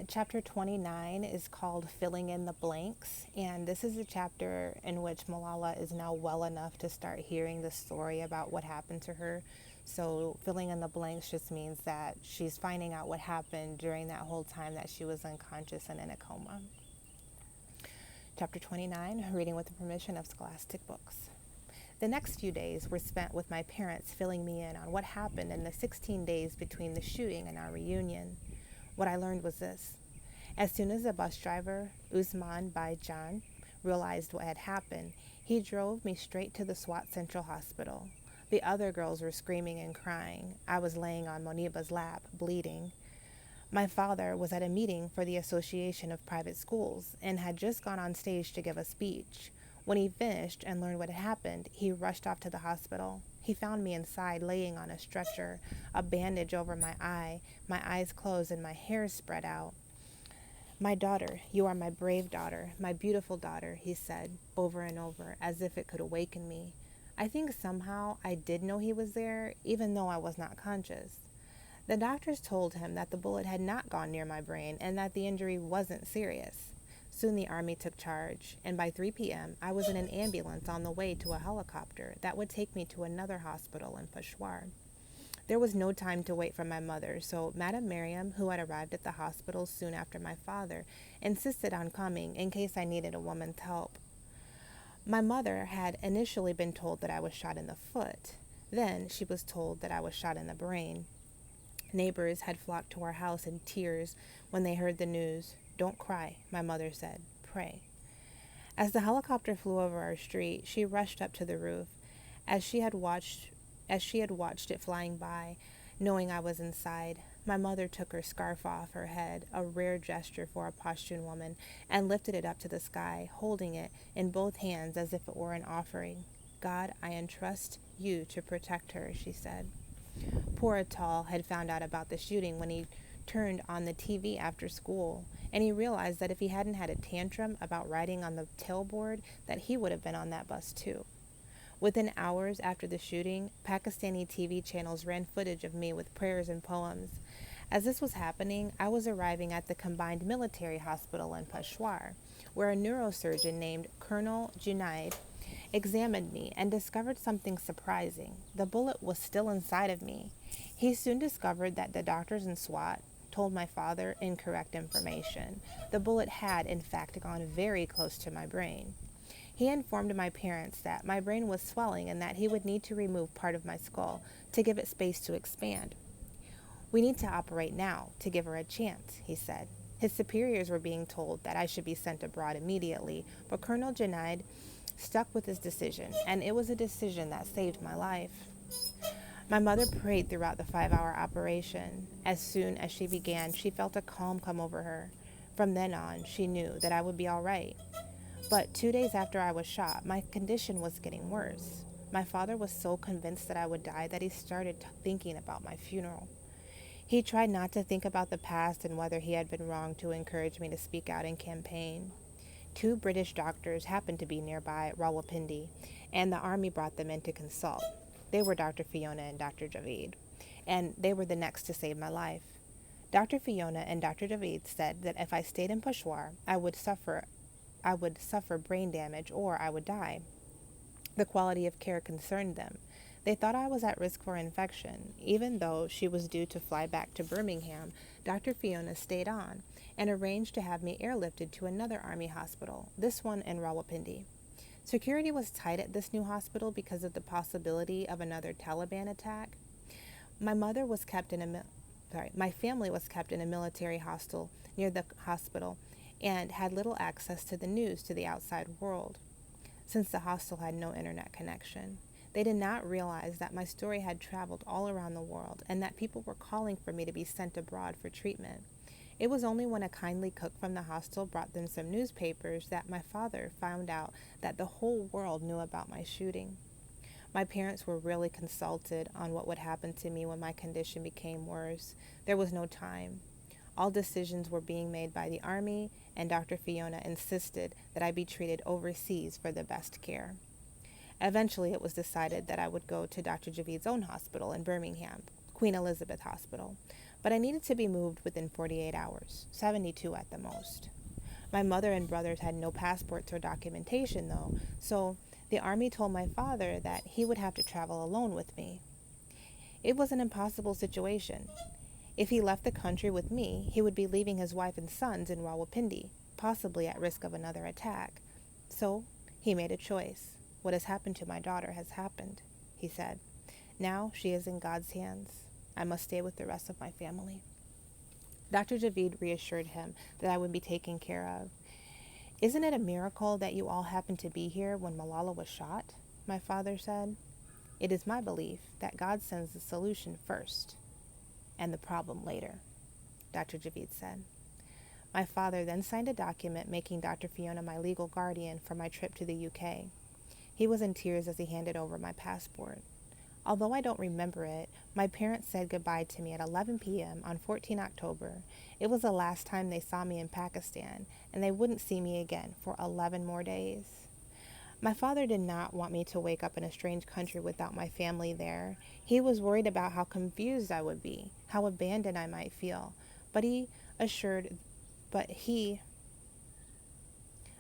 Chapter 29 is called Filling in the Blanks, and this is a chapter in which Malala is now well enough to start hearing the story about what happened to her. So, filling in the blanks just means that she's finding out what happened during that whole time that she was unconscious and in a coma. Chapter 29, reading with the permission of Scholastic Books. The next few days were spent with my parents filling me in on what happened in the 16 days between the shooting and our reunion. What I learned was this. As soon as the bus driver, Usman Baijan, realized what had happened, he drove me straight to the SWAT Central Hospital. The other girls were screaming and crying. I was laying on Moniba's lap, bleeding. My father was at a meeting for the Association of Private Schools and had just gone on stage to give a speech. When he finished and learned what had happened, he rushed off to the hospital. He found me inside, laying on a stretcher, a bandage over my eyes closed and my hair spread out. "My daughter, you are my brave daughter, my beautiful daughter," he said over and over, as if it could awaken me. I think somehow I did know he was there, even though I was not conscious. The doctors told him that the bullet had not gone near my brain and that the injury wasn't serious. Soon the Army took charge, and by 3 p.m. I was in an ambulance on the way to a helicopter that would take me to another hospital in Peshawar. There was no time to wait for my mother, so Madame Miriam, who had arrived at the hospital soon after my father, insisted on coming in case I needed a woman's help. My mother had initially been told that I was shot in the foot. Then she was told that I was shot in the brain. Neighbors had flocked to our house in tears when they heard the news. "Don't cry," my mother said. "Pray." As the helicopter flew over our street, she rushed up to the roof. As she had watched it flying by, knowing I was inside, my mother took her scarf off her head, a rare gesture for a Pashtun woman, and lifted it up to the sky, holding it in both hands as if it were an offering. "God, I entrust you to protect her," she said. Poor Atal had found out about the shooting when he turned on the TV after school, and he realized that if he hadn't had a tantrum about riding on the tailboard, that he would have been on that bus too. Within hours after the shooting, Pakistani TV channels ran footage of me with prayers and poems. As this was happening, I was arriving at the combined military hospital in Peshawar, where a neurosurgeon named Colonel Junaid examined me and discovered something surprising. The bullet was still inside of me. He soon discovered that the doctors in SWAT told my father incorrect information. The bullet had, in fact, gone very close to my brain. He informed my parents that my brain was swelling and that he would need to remove part of my skull to give it space to expand. "We need to operate now to give her a chance," he said. His superiors were being told that I should be sent abroad immediately, but Colonel Junaid stuck with his decision, and it was a decision that saved my life. My mother prayed throughout the 5-hour operation. As soon as she began, she felt a calm come over her. From then on, she knew that I would be all right. But 2 days after I was shot, my condition was getting worse. My father was so convinced that I would die that he started thinking about my funeral. He tried not to think about the past and whether he had been wrong to encourage me to speak out and campaign. 2 British doctors happened to be nearby Rawalpindi, and the Army brought them in to consult. They were Dr. Fiona and Dr. Javid, and they were the next to save my life. Dr. Fiona and Dr. Javid said that if I stayed in Peshawar, I would suffer brain damage or I would die. The quality of care concerned them. They thought I was at risk for infection. Even though she was due to fly back to Birmingham, Dr. Fiona stayed on and arranged to have me airlifted to another Army hospital, this one in Rawalpindi. Security was tight at this new hospital because of the possibility of another Taliban attack. My family was kept in a military hostel near the hospital and had little access to the news to the outside world, since the hostel had no internet connection. They did not realize that my story had traveled all around the world and that people were calling for me to be sent abroad for treatment. It was only when a kindly cook from the hostel brought them some newspapers that my father found out that the whole world knew about my shooting. My parents were really consulted on what would happen to me when my condition became worse. There was no time. All decisions were being made by the Army, and Dr. Fiona insisted that I be treated overseas for the best care. Eventually, it was decided that I would go to Dr. Javid's own hospital in Birmingham, Queen Elizabeth Hospital. but I needed to be moved within 48 hours, 72 at the most. My mother and brothers had no passports or documentation, though, so the army told my father that he would have to travel alone with me. It was an impossible situation. If he left the country with me, he would be leaving his wife and sons in Rawalpindi, possibly at risk of another attack. So he made a choice. What has happened to my daughter has happened, he said. Now she is in God's hands. I must stay with the rest of my family. Dr. Javid reassured him that I would be taken care of. Isn't it a miracle that you all happened to be here when Malala was shot? My father said. It is my belief that God sends the solution first and the problem later, Dr. Javid said. My father then signed a document making Dr. Fiona my legal guardian for my trip to the UK. He was in tears as he handed over my passport. Although I don't remember it, my parents said goodbye to me at 11 p.m. on 14 October. It was the last time they saw me in Pakistan, and they wouldn't see me again for 11 more days. My father did not want me to wake up in a strange country without my family there. He was worried about how confused I would be, how abandoned I might feel, but he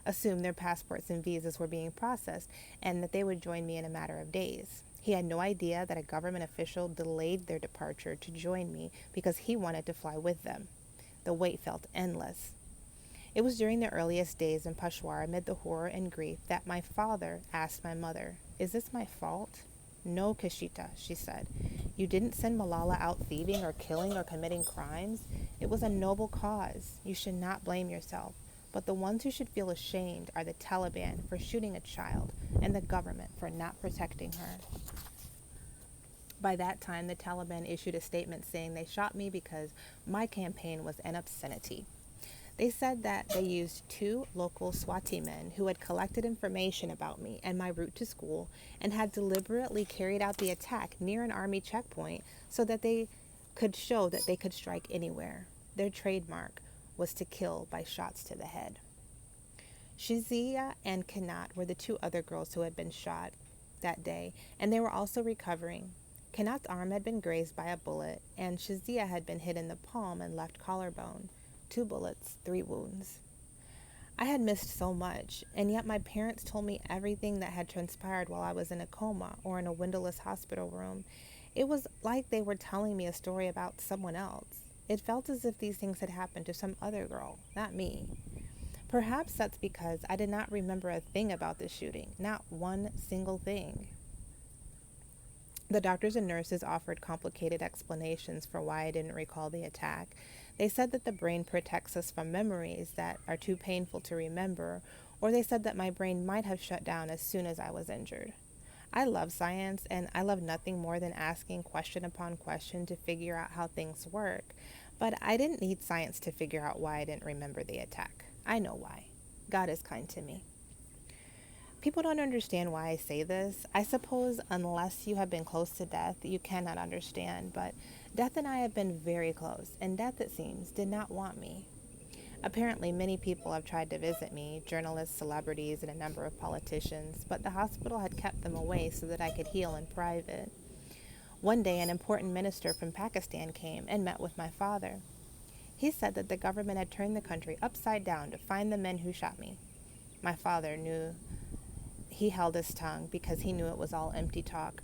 assumed their passports and visas were being processed and that they would join me in a matter of days. He had no idea that a government official delayed their departure to join me because he wanted to fly with them. The wait felt endless. It was during the earliest days in Peshawar, amid the horror and grief, that my father asked my mother, "Is this my fault?" "No, Kashita," she said. "You didn't send Malala out thieving or killing or committing crimes. It was a noble cause. You should not blame yourself. But the ones who should feel ashamed are the Taliban for shooting a child and the government for not protecting her." By that time, the Taliban issued a statement saying they shot me because my campaign was an obscenity. They said that they used 2 local Swati men who had collected information about me and my route to school and had deliberately carried out the attack near an army checkpoint so that they could show that they could strike anywhere. Their trademark was to kill by shots to the head. Shazia and Kanat were the 2 other girls who had been shot that day, and they were also recovering. Kanat's arm had been grazed by a bullet, and Shazia had been hit in the palm and left collarbone. 2 bullets, 3 wounds. I had missed so much, and yet my parents told me everything that had transpired while I was in a coma or in a windowless hospital room. It was like they were telling me a story about someone else. It felt as if these things had happened to some other girl, not me. Perhaps that's because I did not remember a thing about the shooting, not one single thing. The doctors and nurses offered complicated explanations for why I didn't recall the attack. They said that the brain protects us from memories that are too painful to remember, or they said that my brain might have shut down as soon as I was injured. I love science, and I love nothing more than asking question upon question to figure out how things work. But I didn't need science to figure out why I didn't remember the attack. I know why. God is kind to me. People don't understand why I say this. I suppose unless you have been close to death, you cannot understand. But death and I have been very close, and death, it seems, did not want me. Apparently, many people have tried to visit me, journalists, celebrities, and a number of politicians, but the hospital had kept them away so that I could heal in private. One day, an important minister from Pakistan came and met with my father. He said that the government had turned the country upside down to find the men who shot me. My father knew. He held his tongue because he knew it was all empty talk.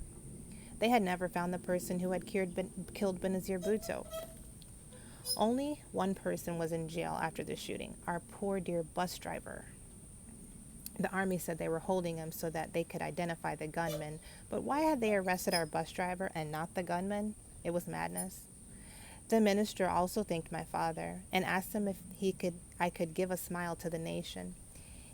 They had never found the person who had killed Benazir Bhutto. Only one person was in jail after the shooting, our poor dear bus driver. The army said they were holding him so that they could identify the gunman, but why had they arrested our bus driver and not the gunman? It was madness. The minister also thanked my father and asked him if I could give a smile to the nation.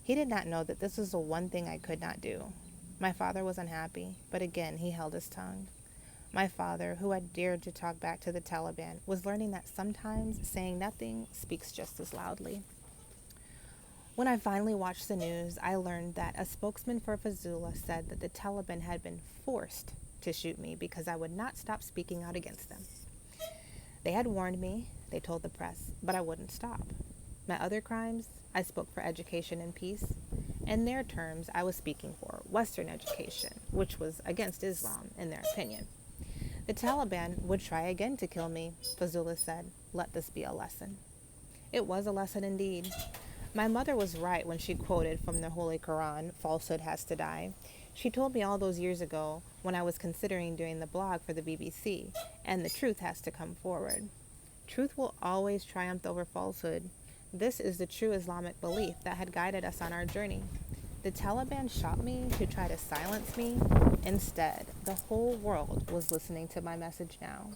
He did not know that this was the one thing I could not do. My father was unhappy, but again he held his tongue. My father, who had dared to talk back to the Taliban, was learning that sometimes saying nothing speaks just as loudly. When I finally watched the news, I learned that a spokesman for Fazula said that the Taliban had been forced to shoot me because I would not stop speaking out against them. They had warned me, they told the press, but I wouldn't stop. My other crimes, I spoke for education and peace. In their terms, I was speaking for Western education, which was against Islam, in their opinion. The Taliban would try again to kill me, Fazula said. Let this be a lesson. It was a lesson indeed. My mother was right when she quoted from the Holy Quran, falsehood has to die. She told me all those years ago when I was considering doing the blog for the BBC, and the truth has to come forward. Truth will always triumph over falsehood. This is the true Islamic belief that had guided us on our journey. The Taliban shot me to try to silence me. Instead, the whole world was listening to my message now.